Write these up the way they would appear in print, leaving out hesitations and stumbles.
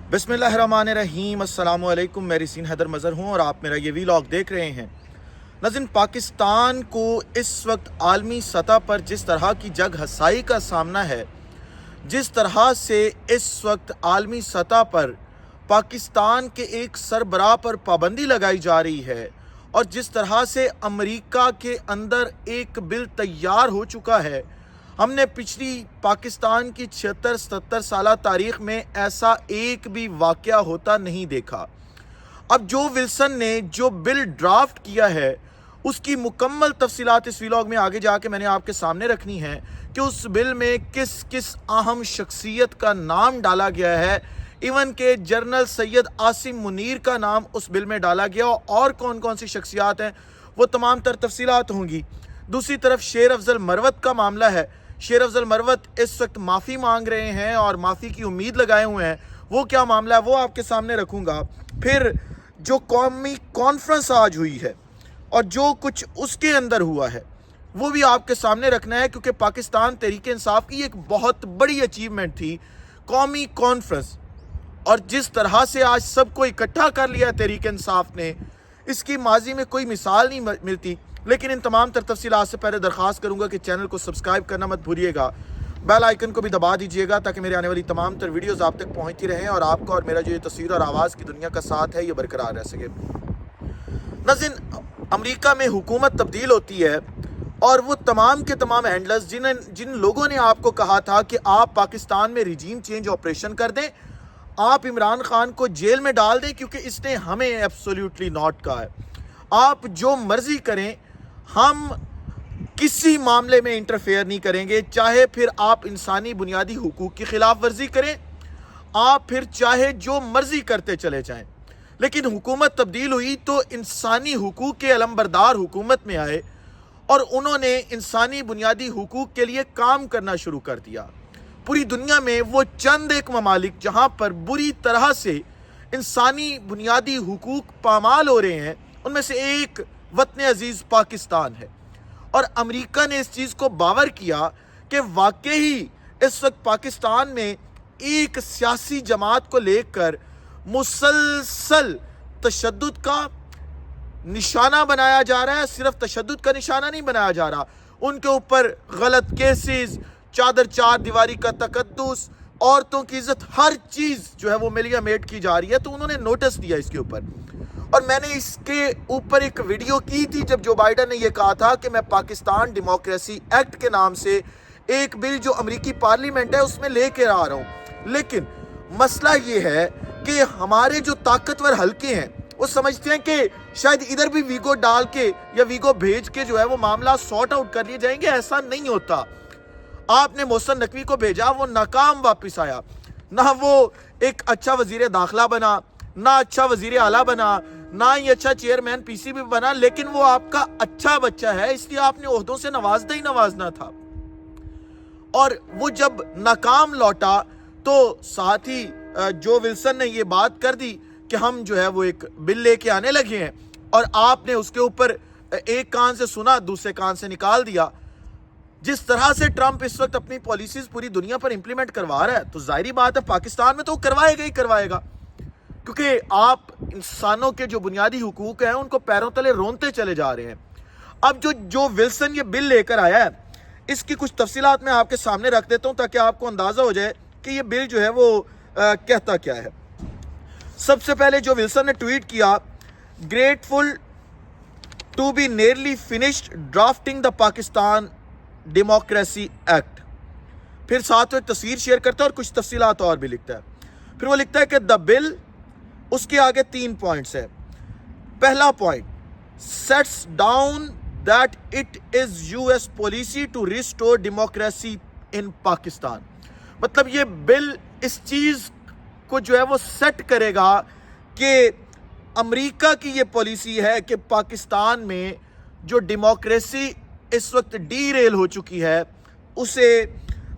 बिस्मिल्लाहिर्रहमानिर्रहीम। अस्सलाम वालेकुम। मैं रिसीन हैदर मज़हर हूँ और आप मेरा ये व्लॉग देख रहे हैं। नाज़रीन, पाकिस्तान को इस वक्त आलमी सतह पर जिस तरह की जग हसाई का सामना है, जिस तरह से इस वक्त आलमी सतह पर पाकिस्तान के एक सरबराह पर पाबंदी लगाई जा रही है और जिस तरह से अमेरिका के अंदर एक बिल तैयार हो चुका है, हमने पिछली पाकिस्तान की 76-77 साल तारीख़ में ऐसा एक भी वाक़या होता नहीं देखा। अब जो विल्सन ने जो बिल ड्राफ्ट किया है उसकी मुकम्मल तफसीलात इस व्लॉग में आगे जाके मैंने आपके सामने रखनी है कि उस बिल में किस किस अहम शख्सियत का नाम डाला गया है। इवन के जनरल सैयद आसिम मुनीर का नाम उस बिल में डाला गया और कौन कौन सी शख्सियात हैं वो तमाम तर तफसीलात होंगी। दूसरी तरफ शेर अफजल मरवत का मामला है। शेर अफजल मरवत इस वक्त माफ़ी मांग रहे हैं और माफ़ी की उम्मीद लगाए हुए हैं। वो क्या मामला है वो आपके सामने रखूँगा। फिर जो कौमी कॉन्फ्रेंस आज हुई है और जो कुछ उसके अंदर हुआ है वो भी आपके सामने रखना है, क्योंकि पाकिस्तान तहरीक इंसाफ की एक बहुत बड़ी अचीवमेंट थी कौमी कॉन्फ्रेंस। और जिस तरह से आज सबको इकट्ठा कर लिया तहरीक इंसाफ ने, इसकी माजी में कोई मिसाल नहीं मिलती। लेकिन इन तमाम तर तफसीलात से पहले दरख्वास्त करूँगा कि चैनल को सब्सक्राइब करना मत भूलिएगा, बेल आइकन को भी दबा दीजिएगा ताकि मेरे आने वाली तमाम तर वीडियोज़ आप तक पहुँचती रहें और आपका और मेरा जो ये तस्वीर और आवाज़ की दुनिया का साथ है ये बरकरार रह सके। नाज़रीन, अमेरिका में हुकूमत तब्दील होती है और वो तमाम के तमाम हैंडलर्स जिन लोगों ने आपको कहा था कि आप पाकिस्तान में रिजीम चेंज ऑपरेशन कर दें, आप इमरान खान को जेल में डाल दें क्योंकि इसने हमें एब्सोल्युटली नॉट कहा है, आप जो मर्जी करें, हम किसी मामले में इंटरफेयर नहीं करेंगे, चाहे फिर आप इंसानी बुनियादी हुकूक की खिलाफ वर्जी करें, आप फिर चाहे जो मर्जी करते चले जाएं। लेकिन हुकूमत तब्दील हुई तो इंसानी हुकूक के अलमबरदार हुकूमत में आए और उन्होंने इंसानी बुनियादी हुकूक के लिए काम करना शुरू कर दिया। पूरी दुनिया में वो चंद एक ममालिक जहाँ पर बुरी तरह से इंसानी बुनियादी हुकूक पामाल हो रहे हैं, उनमें से एक वतन अजीज़ पाकिस्तान है। और अमेरिका ने इस चीज़ को बावर किया कि वाकई इस वक्त पाकिस्तान में एक सियासी जमात को लेकर मुसलसल तशद्दुद का निशाना बनाया जा रहा है। सिर्फ तशद्दुद का निशाना नहीं बनाया जा रहा, उनके ऊपर गलत केसेस, चादर चार दीवारी का तकद्दुस, औरतों की इज्जत, हर चीज़ जो है वो मिलिया मेट की जा रही है। तो उन्होंने नोटिस दिया इसके ऊपर और मैंने इसके ऊपर एक वीडियो की थी जब जो बाइडन ने यह कहा था कि मैं पाकिस्तान डेमोक्रेसी एक्ट के नाम से एक बिल जो अमेरिकी पार्लियामेंट है उसमें लेकर आ रहा हूँ। लेकिन मसला ये है कि हमारे जो ताकतवर हल्के हैं वो समझते हैं कि शायद इधर भी वीगो डाल के या वीगो भेज के जो है वो मामला सॉर्ट आउट कर लिए जाएंगे। ऐसा नहीं होता। आपने मोहसिन नकवी को भेजा, वो नाकाम वापस आया, ना वो एक अच्छा वजीर दाखिला बना, ना अच्छा वजीर आला बना, ना ही अच्छा चेयरमैन पीसीबी बना, लेकिन वो आपका अच्छा बच्चा है इसलिए आपने ओहदों से नवाजना था। और वो जब नाकाम लौटा तो साथ ही जो विल्सन ने ये बात कर दी कि हम जो है वो एक बिल लेके आने लगे हैं और आपने उसके ऊपर एक कान से सुना दूसरे कान से निकाल दिया। जिस तरह से ट्रंप इस वक्त अपनी पॉलिसीज पूरी दुनिया पर इंप्लीमेंट करवा रहा है तो जाहिर बात है पाकिस्तान में तो करवाएगा ही करवाएगा, क्योंकि आप इंसानों के जो बुनियादी हुकूक हैं उनको पैरों तले रोनते चले जा रहे हैं। अब जो विल्सन ये बिल लेकर आया है इसकी कुछ तफसीलात मैं आपके सामने रख देता हूं ताकि आपको अंदाजा हो जाए कि ये बिल जो है वो कहता क्या है। सबसे पहले जो विल्सन ने ट्वीट किया, grateful to be nearly finished drafting the Pakistan democracy act. फिर साथ में तस्वीर शेयर करता है और कुछ तफसीलात और भी लिखता है। फिर वो लिखता है कि द बिल, उसके आगे 3 पॉइंट्स है। पहला point, sets down that it is US policy to restore democracy in Pakistan. मतलब ये बिल इस चीज को जो है वो सेट करेगा कि अमेरिका की ये पॉलिसी है कि पाकिस्तान में जो डेमोक्रेसी इस वक्त डीरेल हो चुकी है उसे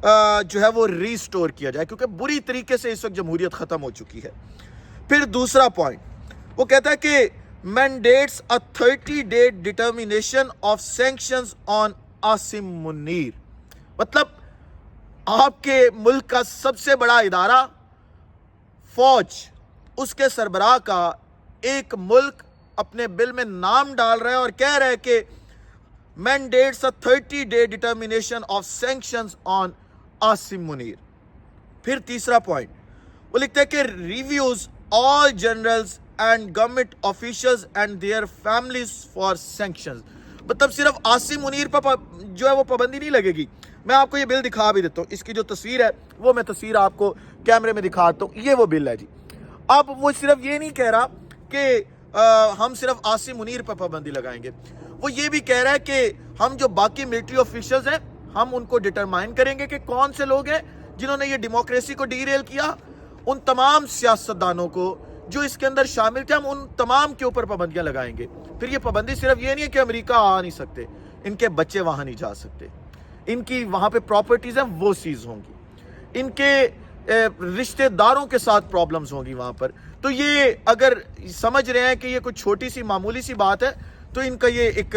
जो है वो रीस्टोर किया जाए, क्योंकि बुरी तरीके से इस वक्त जमहूरियत ख़त्म हो चुकी है। फिर दूसरा पॉइंट वो कहता है कि mandates a 30-day determination of sanctions on Asim Munir. मतलब आपके मुल्क का सबसे बड़ा इदारा فوج اس کے سربراہ کا ایک ملک اپنے بل میں نام ڈال رہا ہے اور کہہ رہا ہے کہ mandates 30-day determination of sanctions on Asim Munir. پھر تیسرا پوائنٹ وہ لکھتے ہیں کہ reviews all generals and government officials and their families for sanctions. مطلب صرف عاصم منیر پر جو ہے وہ پابندی نہیں لگے گی. میں آپ کو یہ بل دکھا بھی دیتا ہوں, اس کی جو تصویر ہے وہ میں تصویر آپ کو کیمرے میں دکھاتا ہوں. یہ وہ بل ہے جی. اب وہ صرف یہ نہیں کہہ رہا کہ ہم صرف عاصم منیر پر پابندی لگائیں گے, وہ یہ بھی کہہ رہا ہے کہ ہم جو باقی ملٹری آفیشلز ہیں ہم ان کو ڈٹرمائن کریں گے کہ کون سے لوگ ہیں جنہوں نے یہ ڈیموکریسی کو ڈیریل کیا. ان تمام سیاستدانوں کو جو اس کے اندر شامل تھے ہم ان تمام کے اوپر پابندیاں لگائیں گے. پھر یہ پابندی صرف یہ نہیں ہے کہ امریکہ آ نہیں سکتے, ان کے بچے وہاں نہیں جا سکتے, ان کی وہاں پہ پراپرٹیز ہیں وہ سیز ہوں گی, ان کے رشتہ داروں کے ساتھ پرابلمز ہوں گی وہاں پر. تو یہ اگر سمجھ رہے ہیں کہ یہ کوئی چھوٹی سی معمولی سی بات ہے تو ان کا یہ ایک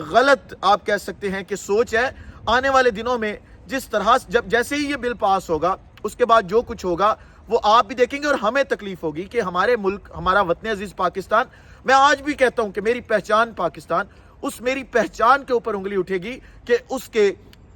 غلط آپ کہہ سکتے ہیں کہ سوچ ہے. آنے والے دنوں میں جس طرح جیسے ہی یہ بل پاس ہوگا اس کے بعد جو کچھ ہوگا وہ آپ بھی دیکھیں گے اور ہمیں تکلیف ہوگی کہ ہمارے ملک, ہمارا وطن عزیز پاکستان, میں آج بھی کہتا ہوں کہ میری پہچان پاکستان, اس میری پہچان کے اوپر انگلی اٹھے گی کہ اس کے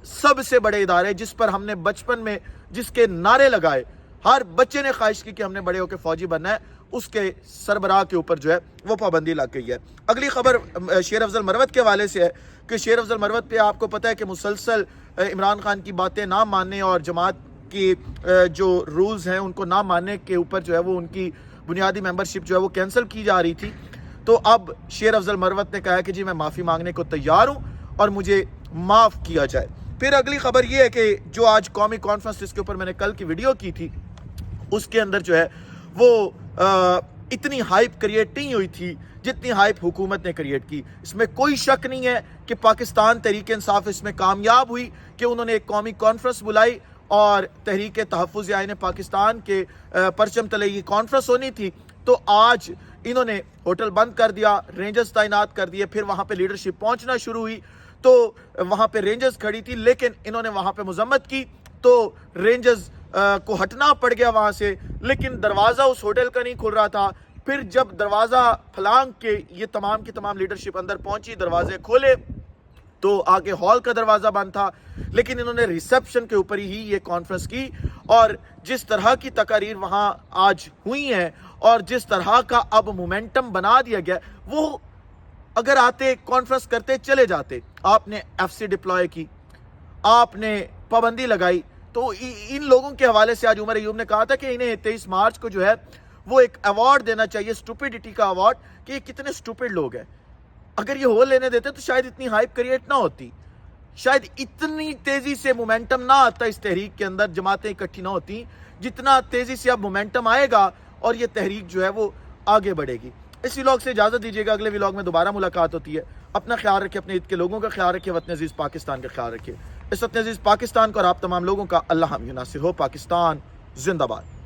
سب سے بڑے ادارے جس پر ہم نے بچپن میں جس کے نعرے لگائے, ہر بچے نے خواہش کی کہ ہم نے بڑے ہو کے فوجی بننا ہے, اس کے سربراہ کے اوپر جو ہے وہ پابندی لگ گئی ہے. اگلی خبر شیر افضل مروت کے حوالے سے ہے کہ شیر افضل مروت پہ آپ کو پتہ ہے کہ مسلسل عمران خان کی باتیں نہ ماننے اور جماعت کی جو رولز ہیں ان کو نہ ماننے کے اوپر جو ہے وہ ان کی بنیادی ممبرشپ جو ہے وہ کینسل کی جا رہی تھی. تو اب شیر افضل مروت نے کہا ہے کہ جی میں معافی مانگنے کو تیار ہوں اور مجھے معاف کیا جائے. پھر اگلی خبر یہ ہے کہ جو آج قومی کانفرنس جس کے اوپر میں نے کل کی ویڈیو کی تھی اس کے اندر جو ہے وہ اتنی ہائپ کریٹ نہیں ہوئی تھی جتنی ہائپ حکومت نے کریٹ کی. اس میں کوئی شک نہیں ہے کہ پاکستان تحریک انصاف اس میں کامیاب ہوئی کہ انہوں نے ایک قومی کانفرنس بلائی اور تحریک تحفظ آئین پاکستان کے پرچم تلے یہ کانفرنس ہونی تھی. تو آج انہوں نے ہوٹل بند کر دیا, رینجرز تعینات کر دیے, پھر وہاں پہ لیڈرشپ پہنچنا شروع ہوئی تو وہاں پہ رینجرز کھڑی تھی لیکن انہوں نے وہاں پہ مذمت کی تو رینجرز کو ہٹنا پڑ گیا وہاں سے, لیکن دروازہ اس ہوٹل کا نہیں کھل رہا تھا. پھر جب دروازہ پھلانگ کے یہ تمام کی تمام لیڈرشپ اندر پہنچی, دروازے کھولے تو آگے ہال کا دروازہ بند تھا, لیکن انہوں نے ریسیپشن کے اوپر ہی یہ کانفرنس کی. اور جس طرح کی تقاریر وہاں آج ہوئی ہیں اور جس طرح کا اب مومنٹم بنا دیا گیا, وہ اگر آتے کانفرنس کرتے چلے جاتے, آپ نے ایف سی ڈپلوائے کی, آپ نے پابندی لگائی, تو ان لوگوں کے حوالے سے آج عمر ایوب نے کہا تھا کہ انہیں 23 مارچ کو جو ہے وہ ایک ایوارڈ دینا چاہیے, اسٹوپیڈیٹی کا ایوارڈ, کہ یہ کتنے اسٹوپڈ لوگ ہیں. اگر یہ ہو لینے دیتے تو شاید اتنی ہائپ کریٹ نہ ہوتی, شاید اتنی تیزی سے مومنٹم نہ آتا اس تحریک کے اندر, جماعتیں اکٹھی نہ ہوتی جتنا تیزی سے اب مومنٹم آئے گا اور یہ تحریک جو ہے وہ آگے بڑھے گی. اس ویلاگ سے اجازت دیجیے گا, اگلے ویلاگ میں دوبارہ ملاقات ہوتی ہے. اپنا خیال رکھیں, اپنے عید کے لوگوں کا خیال رکھیں, وطن عزیز پاکستان کا خیال رکھیں. اس وطن عزیز پاکستان کو اور آپ تمام لوگوں کا اللہ حامی ناصر ہو. پاکستان زندہ باد.